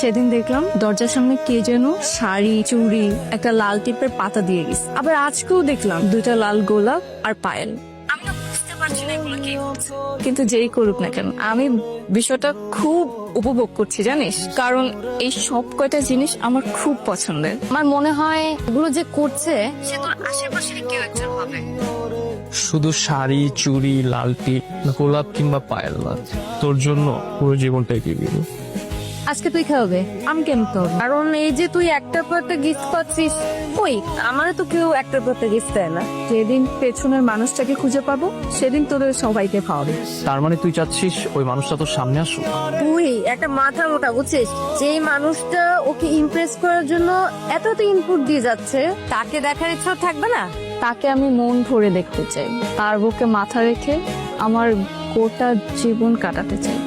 সেদিন দেখলাম দরজার সামনে কে যেন শাড়ি চুড়ি একটা লাল টিপের পাতা দিয়ে গেছে। আবার আজকেও দেখলাম 2টা লাল গোলাপ আর পায়েল। আমি না বুঝতে পারছি না এগুলো কে করছে। কিন্তু যেই করুক না কেন আমি বিষয়টা খুব উপভোগ করছি জানিস, কারণ এই সব কয়টা জিনিস আমার খুব পছন্দের। আমার মনে হয় এগুলো যে করছে সে তোর আশেপাশে কেউ একজন হবে। শুধু শাড়ি চুড়ি লাল টিপ গোলাপ কিংবা পায়েল না, তোর জন্য পুরো জীবনটাই দিয়ে দিব। আজকে তুই খাওয়াবে, আমি কেন তোর? কারণ এই যে তুই একটার পর একটা গিফট পাচ্ছিস, ওই আমারও তো কেউ একটার পর একটা গিফট দেয় না। যেদিন পেছনের মানুষটাকে খুঁজে পাবো সেদিন তোদের সবাইকে খাওয়াবে। তার মানে তুই চাচ্ছিস ওই মানুষটা তোর সামনে আসুক? তুই একটা মাথা মোটা বুঝছিস, যেই মানুষটা ওকে ইমপ্রেস করার জন্য এত ইনপুট দিয়ে যাচ্ছে তাকে দেখার ইচ্ছা থাকবে না? তাকে আমি মন ভরে দেখতে চাই, তার বুকে মাথা রেখে আমার গোটা জীবন কাটাতে চাই।